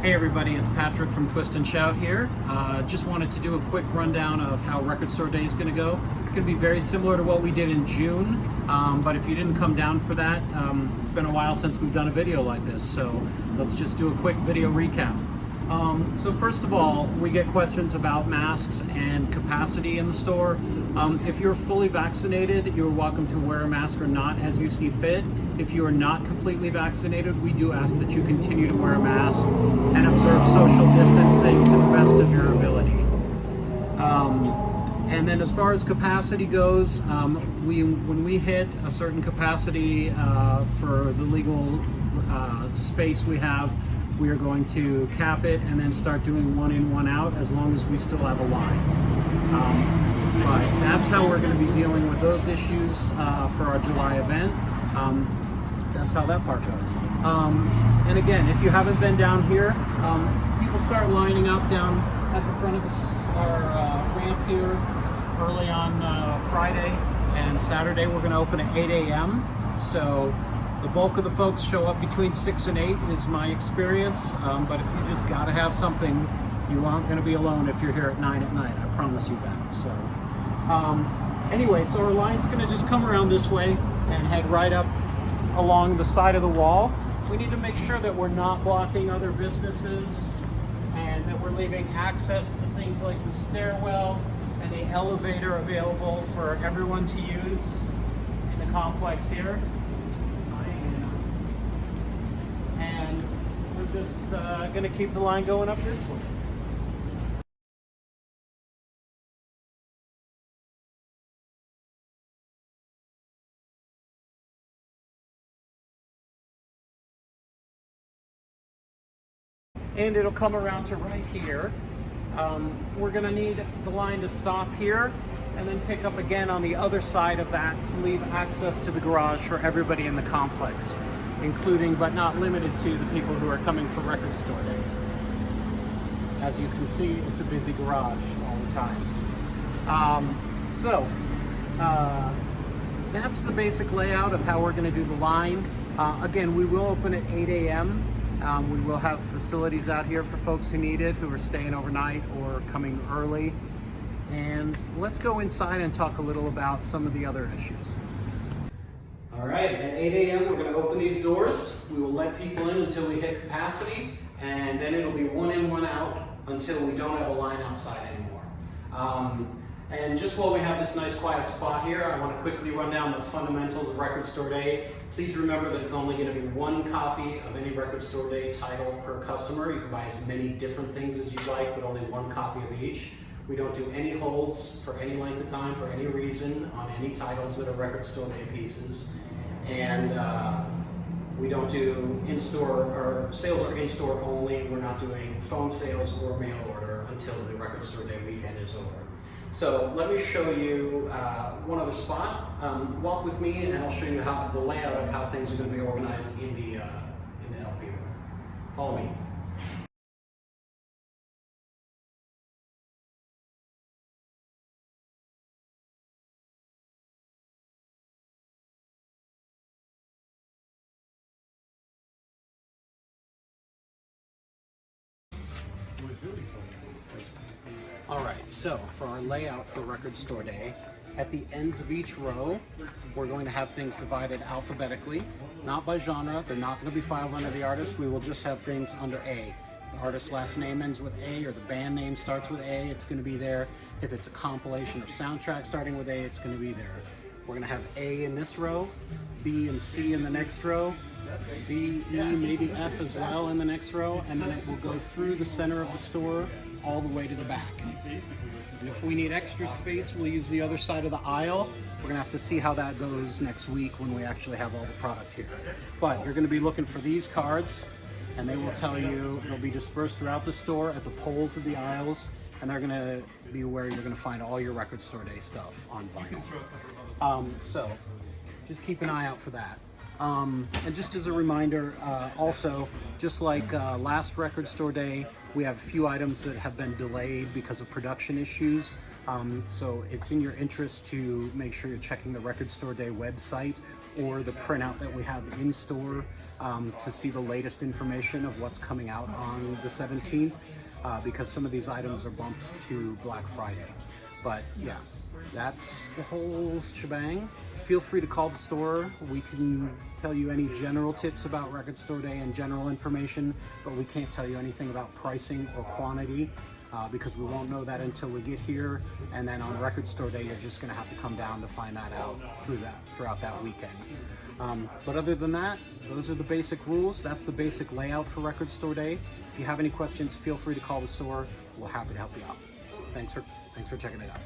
Hey everybody, it's Patrick from Twist and Shout here. Just wanted to do a quick rundown of how Record Store Day is going to go. It's going to be very similar to what we did in June, but if you didn't come down for that, it's been a while since we've done a video like this, so let's just do a quick video recap. So first of all, we get questions about masks and capacity in the store. If you're fully vaccinated, you're welcome to wear a mask or not as you see fit. If you are not completely vaccinated, we do ask that you continue to wear a mask and observe social distancing to the best of your ability. And then as far as capacity goes, when we hit a certain capacity for the legal space we have, we are going to cap it and then start doing one in, one out as long as we still have a line. But that's how we're going to be dealing with those issues for our July event. That's how that part goes. And again, if you haven't been down here, people start lining up down at the front of our ramp here early on Friday and Saturday. We're going to open at 8 a.m. So the bulk of the folks show up between 6 and 8 is my experience. But if you just got to have something, you aren't going to be alone if you're here at 9 at night. I promise you that. So anyway, so our line's going to just come around this way and head right up along the side of the wall. We need to make sure that we're not blocking other businesses and that we're leaving access to things like the stairwell and the elevator available for everyone to use in the complex here. And we're just going to keep the line going up this way. And it'll come around to right here. We're gonna need the line to stop here and then pick up again on the other side of that to leave access to the garage for everybody in the complex, including but not limited to the people who are coming for Record Store Day. As you can see, it's a busy garage all the time. That's the basic layout of how we're gonna do the line. Again, we will open at 8 a.m. We will have facilities out here for folks who need it, who are staying overnight or coming early. And let's go inside and talk a little about some of the other issues. All right, at 8 a.m. we're going to open these doors. We will let people in until we hit capacity, and then it'll be one in, one out until we don't have a line outside anymore. And just while we have this nice quiet spot here, I want to quickly run down the fundamentals of Record Store Day. Please remember that it's only going to be one copy of any Record Store Day title per customer. You can buy as many different things as you like, but only one copy of each. We don't do any holds for any length of time, for any reason, on any titles that are Record Store Day pieces. And we don't do in-store, or sales are in-store only. We're not doing phone sales or mail order until the Record Store Day weekend is over. So let me show you one other spot. Walk with me and I'll show you how the layout of how things are going to be organized in the LP room. Follow me. All right, so for our layout for Record Store Day, at the ends of each row, we're going to have things divided alphabetically, not by genre. They're not going to be filed under the artist. We will just have things under A. If the artist's last name ends with A or the band name starts with A, it's going to be there. If it's a compilation or soundtrack starting with A, it's going to be there. We're going to have A in this row, B and C in the next row, D, E, maybe F as well in the next row, and then it will go through the center of the store all the way to the back. And if we need extra space, we'll use the other side of the aisle. We're gonna have to see how that goes next week when we actually have all the product here. But you're gonna be looking for these cards, and they will tell you, they'll be dispersed throughout the store at the poles of the aisles, and they're gonna be where you're gonna find all your Record Store Day stuff on vinyl. So just keep an eye out for that. And just as a reminder, also, just like last Record Store Day, we have a few items that have been delayed because of production issues. So it's in your interest to make sure you're checking the Record Store Day website or the printout that we have in store to see the latest information of what's coming out on the 17th, because some of these items are bumped to Black Friday. But yeah, that's the whole shebang. Feel free to call the store. We can tell you any general tips about Record Store Day and general information, but we can't tell you anything about pricing or quantity because we won't know that until we get here. And then on Record Store Day, you're just going to have to come down to find that out throughout that weekend. But other than that, those are the basic rules. That's the basic layout for Record Store Day. If you have any questions, feel free to call the store. We're happy to help you out. Thanks for checking it out.